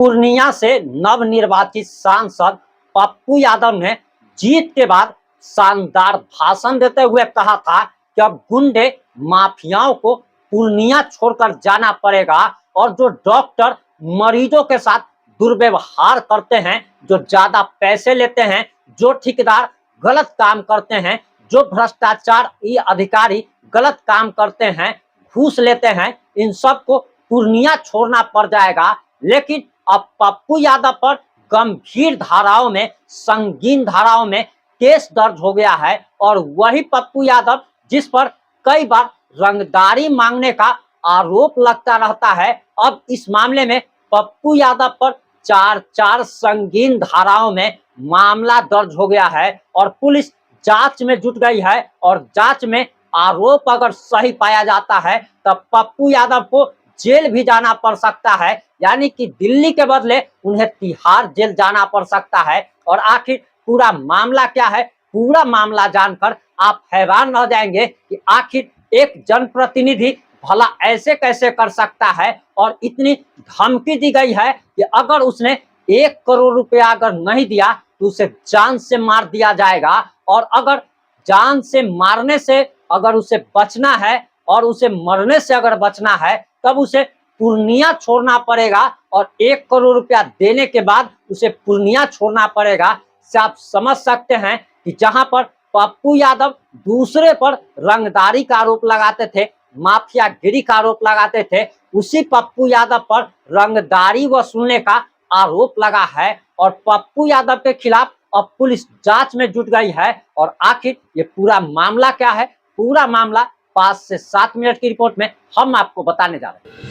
पूर्णिया से नवनिर्वाचित सांसद पप्पू यादव ने जीत के बाद शानदार भाषण देते हुए कहा था कि अब गुंडे माफियाओं को पूर्णिया छोड़कर जाना पड़ेगा और जो डॉक्टर मरीजों के साथ दुर्व्यवहार करते हैं, जो ज्यादा पैसे लेते हैं, जो ठेकेदार गलत काम करते हैं, जो भ्रष्टाचार अधिकारी गलत काम करते हैं, घूस लेते हैं, इन सबको पूर्णिया छोड़ना पड़ जाएगा। लेकिन अब पप्पू यादव पर गंभीर धाराओं में, संगीन धाराओं में केस दर्ज हो गया है और वही पप्पू यादव जिस पर कई बार रंगदारी मांगने का आरोप लगता रहता है, अब इस मामले में पप्पू यादव पर चार संगीन धाराओं में मामला दर्ज हो गया है और पुलिस जांच में जुट गई है और जांच में आरोप अगर सही पाया जाता है तब पप्पू यादव को जेल भी जाना पड़ सकता है, यानी कि दिल्ली के बदले उन्हें तिहाड़ जेल जाना पड़ सकता है। और आखिर पूरा मामला क्या है, पूरा मामला जानकर आप हैरान रह जाएंगे कि आखिर एक जनप्रतिनिधि भला ऐसे कैसे कर सकता है और इतनी धमकी दी गई है कि अगर उसने 1 करोड़ रुपया अगर नहीं दिया तो उसे जान से मार दिया जाएगा और अगर जान से मारने से अगर उसे बचना है और उसे मरने से अगर बचना है तब उसे पूर्णिया छोड़ना पड़ेगा और 1 करोड़ रुपया देने के बाद उसे पूर्णिया छोड़ना पड़ेगा। से आप समझ सकते हैं कि जहां पर पप्पू यादव दूसरे पर रंगदारी का आरोप लगाते थे, माफियागिरी का आरोप लगाते थे, उसी पप्पू यादव पर रंगदारी वसूलने का आरोप लगा है और पप्पू यादव के खिलाफ अब पुलिस जांच में जुट गई है। और आखिर ये पूरा मामला क्या है, पूरा मामला 5 से 7 मिनट की रिपोर्ट में हम आपको बताने जा रहे हैं।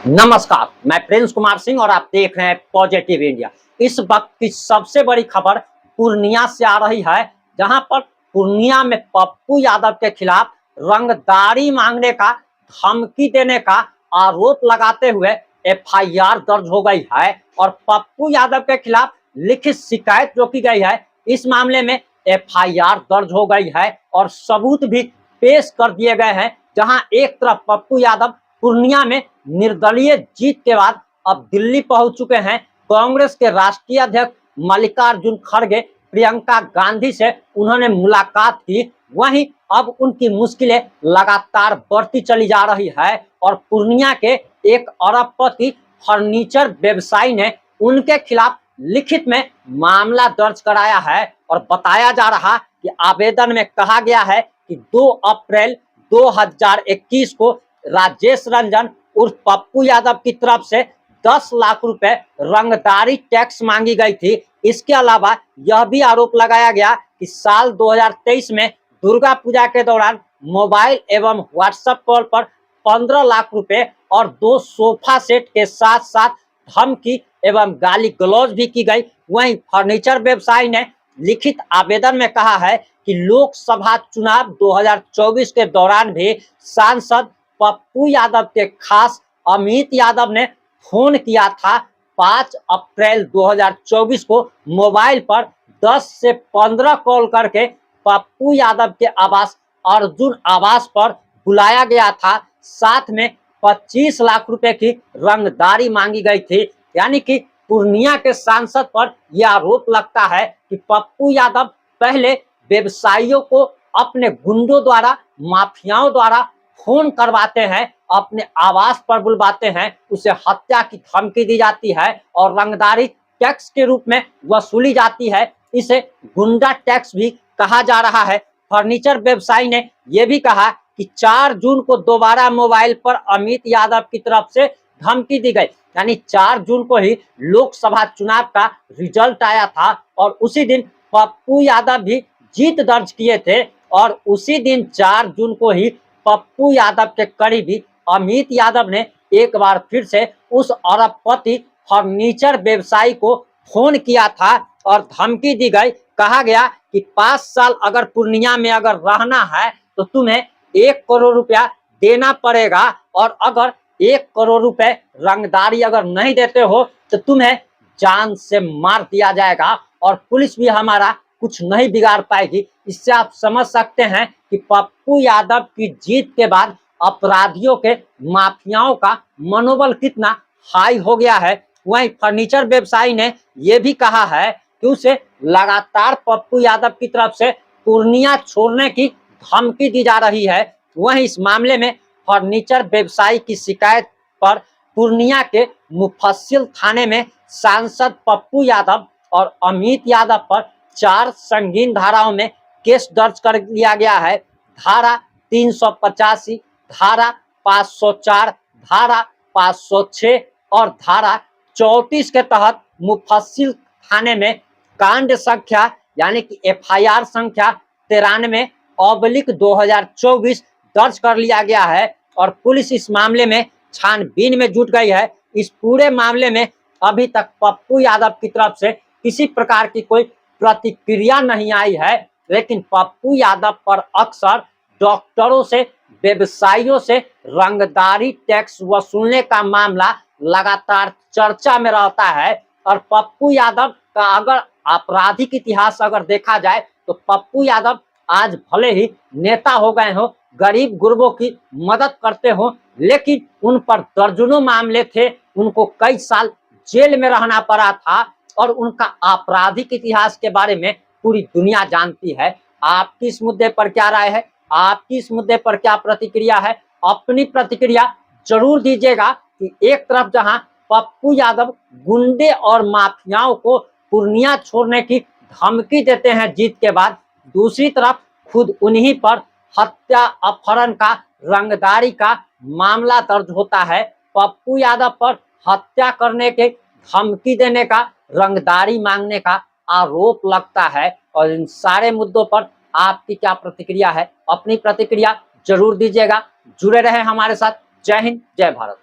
नमस्कार, मैं प्रिंस कुमार सिंह और आप देख रहे हैं पॉजिटिव इंडिया। इस वक्त की सबसे बड़ी खबर पूर्णिया से आ रही है, जहां पर पूर्णिया में पप्पू यादव के खिलाफ रंगदारी मांगने का, धमकी देने का आरोप लगाते हुए एफआईआर दर्ज हो गई है और पप्पू यादव के खिलाफ लिखित शिकायत जो की गई है, इस मामले में एफआईआर दर्ज हो गई है और सबूत भी पेश कर दिए गए हैं। जहां एक तरफ पप्पू यादव पूर्णिया में निर्दलीय जीत के बाद अब दिल्ली पहुंच चुके हैं। कांग्रेस के राष्ट्रीय अध्यक्ष मल्लिकार्जुन खड़गे, प्रियंका गांधी से उन्होंने मुलाकात की, वहीं अब उनकी मुश्किलें लगातार बढ़ती चली जा रही है और पूर्णिया के एक अरबपति फर्नीचर व्यवसायी ने उनके खिलाफ लिखित में मामला दर्ज कराया है और बताया जा रहा कि आवेदन में कहा गया है कि 2 अप्रैल 2021 को राजेश रंजन उर्फ पप्पू यादव की तरफ से 10 लाख रुपए रंगदारी टैक्स मांगी गई थी। इसके अलावा यह भी आरोप लगाया गया कि साल 2023 में दुर्गा पूजा के दौरान मोबाइल एवं व्हाट्सएप कॉल पर 15 लाख रुपए और 2 सोफा सेट के साथ साथ धमकी एवं गाली गलौज भी की गई। वहीं फर्नीचर व्यवसायी ने लिखित आवेदन में कहा है कि लोकसभा चुनाव 2024 के दौरान भी सांसद पप्पू यादव के खास अमित यादव ने फोन किया था 5 अप्रैल 2024 को मोबाइल पर 10 से 15 कॉल करके पप्पू यादव के आवास अर्जुन आवास पर बुलाया गया था। साथ में 25 लाख रुपए की रंगदारी मांगी गई थी। यानी कि पूर्णिया के सांसद पर यह आरोप लगता है कि पप्पू यादव पहले व्यवसायियों को अपने गुंडों द्वारा, माफियाओं द्वारा फोन करवाते हैं, अपने आवास पर बुलवाते हैं, उसे हत्या की धमकी दी जाती है और रंगदारी टैक्स के रूप में वसूली जाती है। इसे गुंडा टैक्स भी कहा जा रहा है। फर्नीचर व्यवसायी ने यह भी कहा कि 4 जून को दोबारा मोबाइल पर अमित यादव की तरफ से धमकी दी गई, यानी 4 जून को ही लोकसभा चुनाव का रिजल्ट आया था और उसी दिन पप्पू यादव भी जीत दर्ज किए थे और उसी दिन 4 जून को ही पप्पू यादव के करीबी अमित यादव ने एक बार फिर से उस अरबपति फर्नीचर व्यवसायी को फोन किया था और धमकी दी गई। कहा गया कि 5 साल अगर पूर्णिया में अगर रहना है तो तुम्हें 1 करोड़ रुपया देना पड़ेगा और अगर 1 करोड़ रुपए रंगदारी अगर नहीं देते हो तो तुम्हें जान से मार दिया जाएगा और पुलिस भी हमारा कुछ नहीं बिगाड़ पाएगी। इससे आप समझ सकते हैं कि पप्पू यादव की जीत के बाद अपराधियों के, माफियाओं का मनोबल कितना हाई हो गया है। वहीं फर्नीचर व्यवसायी ने यह भी कहा है कि उसे लगातार पप्पू यादव की तरफ से पूर्णिया छोड़ने की धमकी दी जा रही है। वहीं इस मामले में फर्नीचर व्यवसायी की शिकायत पर पूर्णिया के मुफस्सिल थाने में सांसद पप्पू यादव और अमित यादव पर 4 संगीन धाराओं में केस दर्ज कर लिया गया है। धारा 385, धारा 504, धारा 506 और धारा 34 के तहत मुफस्सिल थाने में कांड संख्या यानी कि FIR संख्या 93/2024 दर्ज कर लिया गया है और पुलिस इस मामले में छानबीन में जुट गई है। इस पूरे मामले में अभी तक पप्पू यादव की तरफ से किसी प्रकार की कोई प्रतिक्रिया नहीं आई है, लेकिन पप्पू यादव पर अक्सर डॉक्टरों से, व्यवसायियों से रंगदारी टैक्स वसूलने का मामला लगातार चर्चा में रहता है। और पप्पू यादव का अगर आपराधिक इतिहास अगर देखा जाए तो पप्पू यादव आज भले ही नेता हो गए हो, गरीब गुरबों की मदद करते हो, लेकिन उन पर दर्जनों मामले थे, उनको कई साल जेल में रहना पड़ा था और उनका आपराधिक इतिहास के बारे में पूरी दुनिया जानती है। आपकी इस मुद्दे पर क्या राय है? आपकी इस मुद्दे पर क्या प्रतिक्रिया है? अपनी प्रतिक्रिया जरूर दीजिएगा कि एक तरफ जहां पप्पू यादव गुंडे और माफियाओं को पूर्णिया छोड़ने की धमकी देते हैं जीत के बाद, दूसरी तरफ खुद उन्हीं पर हत्या, अपहरण का, रंगदारी का मामला दर्ज होता है। पप्पू यादव पर हत्या करने के, धमकी देने का, रंगदारी मांगने का आरोप लगता है। और इन सारे मुद्दों पर आपकी क्या प्रतिक्रिया है? अपनी प्रतिक्रिया जरूर दीजिएगा। जुड़े रहे हमारे साथ। जय हिंद, जय भारत।